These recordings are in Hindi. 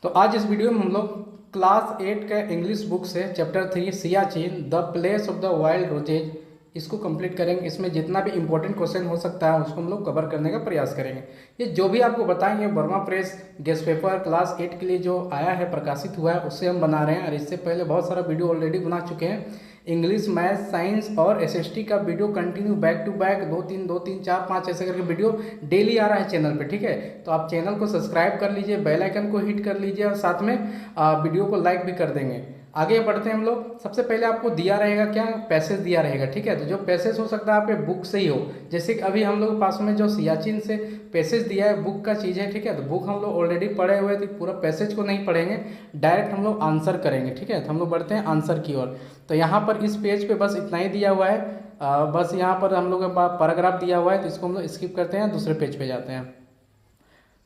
तो आज इस वीडियो में हम लोग क्लास 8 का इंग्लिश बुक से chapter 3 Siachen the place of the wild roses इसको कंप्लीट करेंगे। इसमें जितना भी इंपॉर्टेंट क्वेश्चन हो सकता है उसको हम लोग कवर करने का प्रयास करेंगे। ये जो भी आपको बताएंगे Verma press guest paper class 8 के लिए जो आया है, प्रकाशित हुआ है, उससे हम बना रहे हैं। और इससे पहले बहुत सारा वीडियो ऑलरेडी बना चुके हैं। इंग्लिश, मैथ, साइंस और एसएसटी का video continue back to back 2 3 4 5 ऐसे करके वीडियो डेली आ रहा है चैनल पे। ठीक है, तो आप चैनल को सब्सक्राइब कर लीजिए, बेल आइकन को हिट कर लीजिए और साथ में वीडियो को लाइक भी कर देंगे। आगे बढ़ते हैं हम लोग। सबसे पहले आपको दिया रहेगा क्या, पैसेज दिया रहेगा। ठीक है, तो जो पैसेज हो सकता है आपके बुक से ही हो, जैसे कि अभी हम लोग पास में जो सियाचिन से पैसेज दिया है बुक का चीज़ है। ठीक है, तो बुक हम लोग ऑलरेडी पढ़े हुए थे, पूरा पैसेज को नहीं पढ़ेंगे, डायरेक्ट हम लोग आंसर करेंगे। ठीक है, तो हम लोग बढ़ते हैं आंसर की ओर। तो यहाँ पर इस पेज पे बस इतना ही दिया हुआ है, बस यहाँ पर हम लोग के पास पैराग्राफ दिया हुआ है, तो इसको हम लोग स्किप करते हैं, दूसरे पेज पे जाते हैं।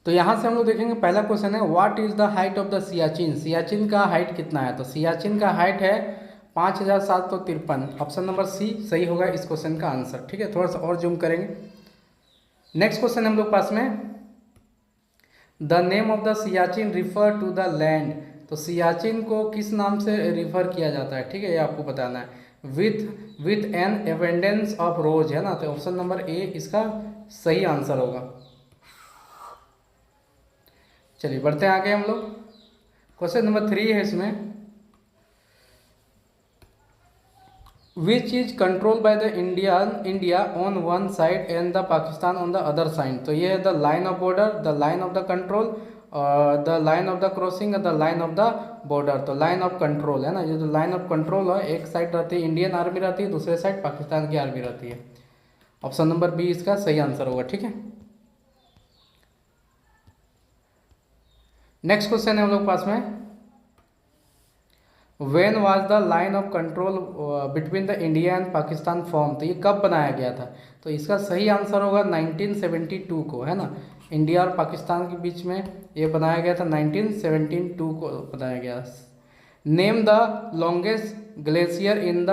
तो यहाँ से हम लोग देखेंगे, पहला क्वेश्चन है what is the height of the Siachen. Siachen का हाइट कितना है? तो सियाचिन का हाइट है 5753। ऑप्शन नंबर सी सही होगा इस क्वेश्चन का आंसर। ठीक है, थोड़ा सा और जूम करेंगे। नेक्स्ट क्वेश्चन हम लोग पास में, the name of the Siachen refer to the land. तो सियाचिन को किस नाम से रिफर किया जाता है? ठीक है, ये आपको बताना है। विथ एन एबंडेंस ऑफ रोज है ना, तो ऑप्शन नंबर ए इसका सही आंसर होगा। चलिए बढ़ते हैं आगे हम लोग। क्वेश्चन नंबर 3 है इसमें, which is control by the India on one side and the Pakistan on the other side. तो ये है the line of border, the line of the control, the line of the crossing, the line of the border. तो लाइन ऑफ कंट्रोल है ना, ये जो लाइन ऑफ कंट्रोल है, एक साइड रहती है इंडियन आर्मी रहती है, दूसरे साइड पाकिस्तान की आर्मी रहती है। ऑप्शन नंबर बी इसका सही आंसर होगा। ठीक है, नेक्स्ट क्वेश्चन है हम लोग पास में, when was the line of control between the India and Pakistan form. तो ये कब बनाया गया था? तो इसका सही आंसर होगा 1972 को, है ना। इंडिया और पाकिस्तान के बीच में ये बनाया गया था, 1972 को बनाया गया। Name the longest glacier in the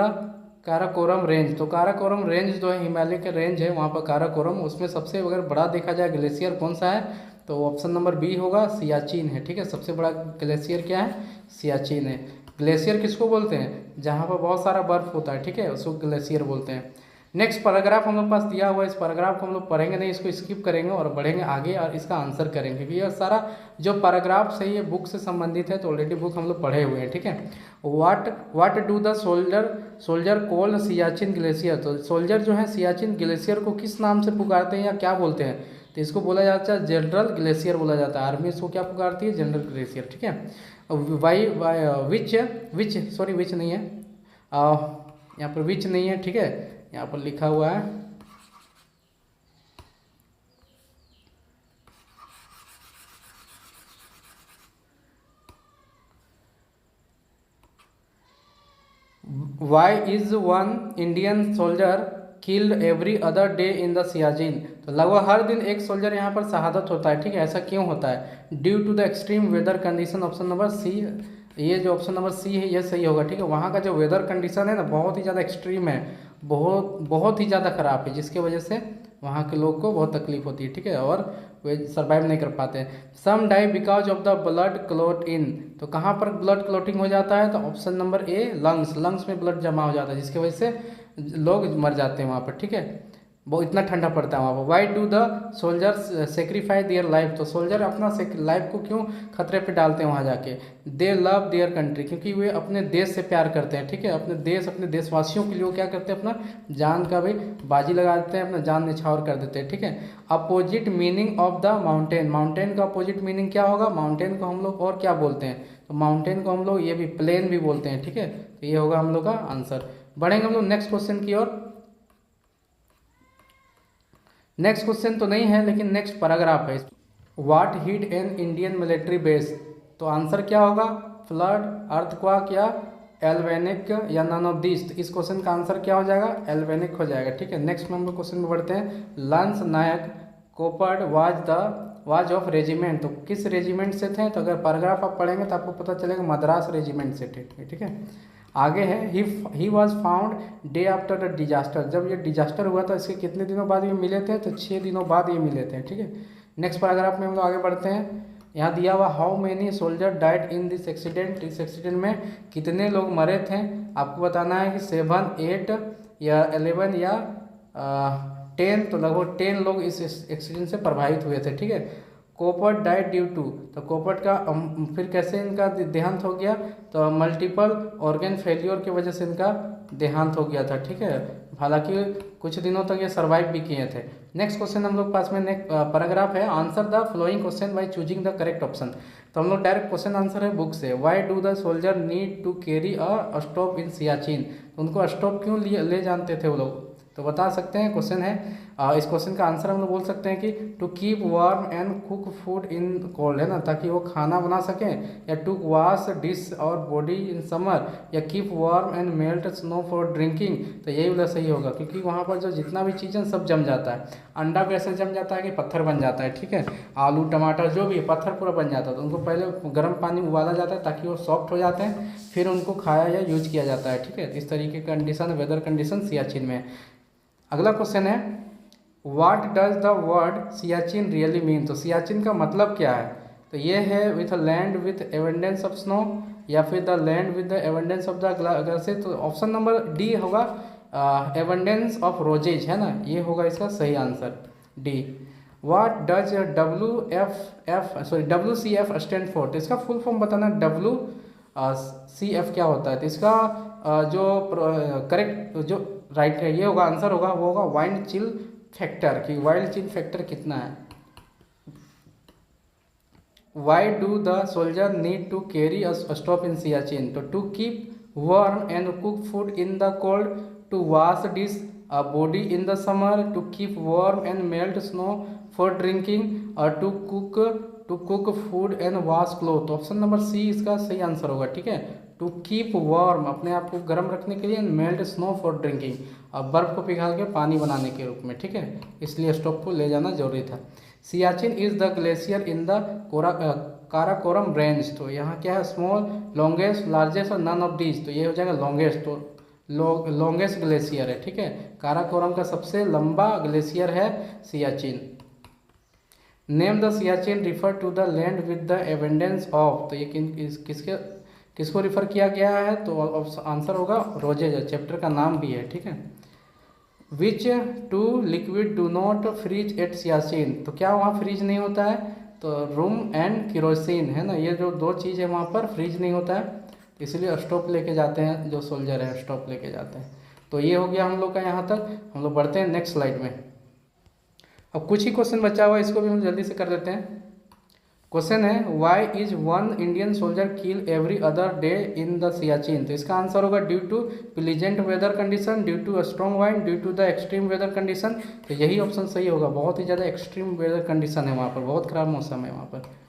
Karakoram range. तो काराकोरम रेंज जो है हिमालय के रेंज है, वहाँ पर काराकोरम, उसमें सबसे अगर बड़ा देखा जाए ग्लेशियर कौन सा है, तो ऑप्शन नंबर बी होगा, सियाचिन है। ठीक है, सबसे बड़ा ग्लेशियर क्या है? सियाचिन है। ग्लेशियर किसको बोलते हैं? जहाँ पर बहुत सारा बर्फ होता है। ठीक है, उसको ग्लेशियर बोलते हैं। नेक्स्ट पैराग्राफ हम लोग पास दिया हुआ है, इस पैराग्राफ को हम लोग पढ़ेंगे नहीं, इसको स्किप करेंगे और बढ़ेंगे आगे और इसका आंसर करेंगे, क्योंकि यह सारा जो पैराग्राफ है ये बुक से संबंधित है, तो ऑलरेडी बुक हम लोग पढ़े हुए हैं। ठीक है, what do the soldier call Siachen glacier. तो सोल्जर जो है सियाचिन ग्लेशियर को किस नाम से पुकारते हैं या क्या बोलते हैं? तो इसको बोला जाता है जनरल ग्लेशियर बोला जाता है। आर्मी इसको क्या पुकारती है? General glacier. ठीक है, विच नहीं है, यहाँ पर विच नहीं है। ठीक है, यहाँ पर लिखा हुआ है why is one Indian soldier killed every other day in the Siachen. तो लगभग हर दिन एक सोल्जर यहाँ पर शहादत होता है। ठीक है, ऐसा क्यों होता है? Due to the extreme weather condition. Option number C, ये जो ऑप्शन नंबर सी है ये सही होगा। ठीक है, वहाँ का जो वेदर कंडीशन है ना, बहुत ही ज़्यादा एक्सट्रीम है, बहुत ही ज़्यादा ख़राब है, जिसके वजह से वहाँ के लोग को बहुत तकलीफ होती है। ठीक है, और वे सर्वाइव नहीं कर पाते हैं। Some die because of the blood clot in. तो कहाँ पर ब्लड क्लॉटिंग हो जाता है? तो ऑप्शन नंबर ए, लंग्स में ब्लड जमा हो जाता है, जिसकी वजह से लोग मर जाते हैं वहाँ पर। ठीक है, वो इतना ठंडा पड़ता है वहाँ पर। Y do the soldiers sacrifice their life. तो सोल्जर अपना लाइफ को क्यों खतरे पे डालते हैं वहाँ जाके? दे लव देयर कंट्री, क्योंकि वे अपने देश से प्यार करते हैं। ठीक है, अपने देशवासियों के लिए वो क्या करते हैं? अपना जान का भी बाजी लगा देते हैं, अपना जान निछावर कर देते हैं। ठीक है, opposite meaning of the mountain. Mountain का अपोजिट मीनिंग क्या होगा? माउंटेन को हम लोग और क्या बोलते हैं? तो माउंटेन को हम लोग ये भी प्लेन भी बोलते हैं। ठीक है, तो ये होगा हम लोग का आंसर। बढ़ेंगे हम लोग नेक्स्ट क्वेश्चन की ओर। नेक्स्ट क्वेश्चन तो नहीं है, लेकिन नेक्स्ट पैराग्राफ है। What hit an Indian military base. तो आंसर क्या होगा? फ्लड, अर्थक्वेक या एल्वेनिक या नन ऑफ दिस। इस क्वेश्चन का आंसर क्या हो जाएगा? एल्वेनिक हो जाएगा। ठीक है, नेक्स्ट में हम लोग क्वेश्चन में बढ़ते हैं। Lance Naik Koppad was of regiment. तो किस रेजिमेंट से थे? तो अगर पैराग्राफ आप पढ़ेंगे तो आपको पता चलेगा मद्रास रेजिमेंट से थे। ठीक है, आगे है he was found day after the disaster. जब ये डिजास्टर हुआ था इसके कितने दिनों बाद ये मिले थे? तो 6 दिनों बाद ये मिले थे। ठीक है, नेक्स्ट पैराग्राफ में हम लोग आगे बढ़ते हैं। यहाँ दिया हुआ how many soldier died in this accident, इस एक्सीडेंट में कितने लोग मरे थे, आपको बताना है कि 7, 8 या 11 या 10, तो लगभग 10 लोग इस एक्सीडेंट से प्रभावित हुए थे, ठीक है। कोपर्ट डाइड ड्यू टू, तो कोपर्ट का फिर कैसे इनका देहांत हो गया, तो मल्टीपल ऑर्गन फेलियर की वजह से इनका देहांत हो गया था, ठीक है। हालांकि कुछ दिनों तक ये सर्वाइव भी किए थे। नेक्स्ट क्वेश्चन हम लोग पास में नेक्स्ट पैराग्राफ है, answer the following question by choosing the correct option. तो हम लोग डायरेक्ट क्वेश्चन आंसर है बुक से। Why do the soldier need to carry a stove in Siachen, उनको स्टोव क्यों ले जानते थे वो लोग, तो बता सकते हैं। क्वेश्चन है इस क्वेश्चन का आंसर हम लोग बोल सकते हैं कि to keep warm and cook food in cold, है ना, ताकि वो खाना बना सकें, या टू वॉश डिश और बॉडी इन समर, या keep warm and melt snow for drinking, तो यही वाला सही होगा, क्योंकि वहाँ पर जो जितना भी चीज़ें सब जम जाता है। अंडा भी ऐसे जम जाता है कि पत्थर बन जाता है, ठीक है। आलू टमाटर जो भी पत्थर पूरा बन जाता है, तो उनको पहले गर्म पानी उबाला जाता है ताकि वो सॉफ्ट हो जाते हैं, फिर उनको खाया या यूज किया जाता है, ठीक है। इस तरीके का कंडीशन वेदर कंडीशन सियाचिन में। अगला क्वेश्चन है what does the word Siachen really mean, तो सियाचिन का मतलब क्या है, तो ये है with a land with abundance of snow, या फिर the land with the abundance of the glacier, तो ऑप्शन नंबर डी होगा एवेंडेंस ऑफ रोजेज, है ना, ये होगा इसका सही answer D. What does WCF stand for, तो इसका फुल फॉर्म बताना। WCF क्या होता है, तो इसका जो करेक्ट जो राइट है ये होगा आंसर होगा, वो होगा वाइल्ड चिल फैक्टर, कि वाइल्ड चिल फैक्टर कितना है। Why do the soldier need to carry a stove in Siachen, तो to keep warm and cook food in the cold, to wash dish a body in the summer, to keep warm and melt snow for drinking, or to cook food and wash clothes, तो ऑप्शन नंबर सी इसका सही आंसर होगा, ठीक है। टू कीप वार्म, अपने आप को गर्म रखने के लिए, मेल्ट स्नो फॉर ड्रिंकिंग, और बर्फ को पिघाल के पानी बनाने के रूप में, ठीक है, इसलिए स्टोव को ले जाना जरूरी था। Siachen is the glacier in the Karakoram range, तो यहाँ क्या है, स्मॉल, लॉन्गेस्ट, लार्जेस्ट और नन ऑफ दीज, तो ये हो जाएगा लॉन्गेस्ट, तो लॉन्गेस्ट ग्लेशियर है, ठीक है। काराकोरम का सबसे लंबा ग्लेशियर है Siachen. Name the Siachen refer to the land with the abundance of, तो ये किसको रिफर किया गया है, तो आंसर होगा रोजेज, चैप्टर का नाम भी है, ठीक है। Which two liquid do not freeze at Siachen, तो क्या वहाँ फ्रीज नहीं होता है, तो रूम एंड किरोसिन, है ना, ये जो दो चीज़ है वहाँ पर फ्रीज नहीं होता है, इसलिए स्टोव लेके जाते हैं, जो सोल्जर है स्टोव लेके जाते हैं। तो ये हो गया हम लोग का यहाँ तक। हम लोग बढ़ते हैं नेक्स्ट स्लाइड में। अब कुछ ही क्वेश्चन बचा हुआ है, इसको भी हम जल्दी से कर देते हैं। क्वेश्चन है why is one Indian soldier kill every other day in the Siachen, तो इसका आंसर होगा due to pleasant weather condition, due to strong wind, due to the extreme weather condition, तो यही ऑप्शन सही होगा। बहुत ही ज़्यादा एक्सट्रीम वेदर कंडीशन है वहाँ पर, बहुत खराब मौसम है वहाँ पर।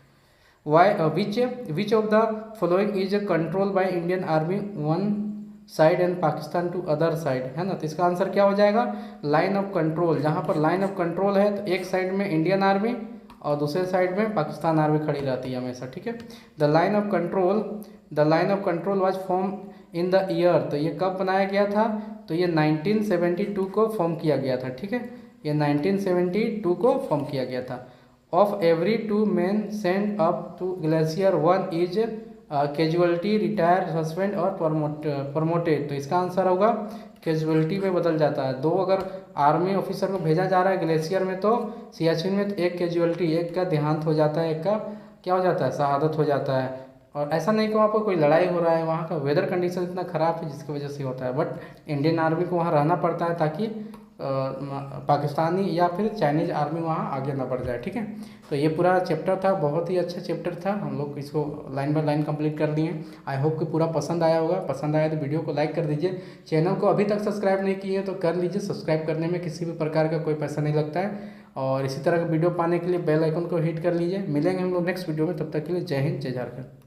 Which of the following is control by Indian army one side and Pakistan to other side, है ना, तो इसका आंसर क्या हो जाएगा, लाइन ऑफ कंट्रोल। जहाँ पर लाइन ऑफ कंट्रोल है तो एक साइड में इंडियन आर्मी और दूसरे साइड में पाकिस्तान आर्मी खड़ी रहती है हमेशा, ठीक है। The line of control was form in the year, तो ये कब बनाया गया था, तो ये 1972 को फॉर्म किया गया था, ठीक है, ये 1972 को फॉर्म किया गया था। Of every 2 men sent up to glacier 1 is casualty, retire, suspend और प्रमोटेड, तो इसका आंसर होगा कैजुअलिटी में बदल जाता है। 2 अगर आर्मी ऑफिसर को भेजा जा रहा है ग्लेशियर में, तो सियाचिन में तो एक कैजुअलिटी, एक का देहांत हो जाता है, एक का क्या हो जाता है, शहादत हो जाता है। और ऐसा नहीं कि वहाँ पर कोई लड़ाई हो रहा है, वहाँ का वेदर कंडीशन इतना ख़राब है जिसकी वजह से होता है, बट इंडियन आर्मी को वहाँ रहना पड़ता है ताकि पाकिस्तानी या फिर चाइनीज़ आर्मी वहाँ आगे ना बढ़ जाए, ठीक है। तो ये पूरा चैप्टर था, बहुत ही अच्छा चैप्टर था, हम लोग इसको लाइन बाय लाइन कंप्लीट कर दिए। आई होप कि पूरा पसंद आया होगा। पसंद आया तो वीडियो को लाइक कर दीजिए। चैनल को अभी तक सब्सक्राइब नहीं किए तो कर लीजिए, सब्सक्राइब करने में किसी भी प्रकार का कोई पैसा नहीं लगता है। और इसी तरह का वीडियो पाने के लिए बेल आइकन को हिट कर लीजिए। मिलेंगे हम लोग नेक्स्ट वीडियो में, तब तक के लिए जय हिंद, जय झारखंड।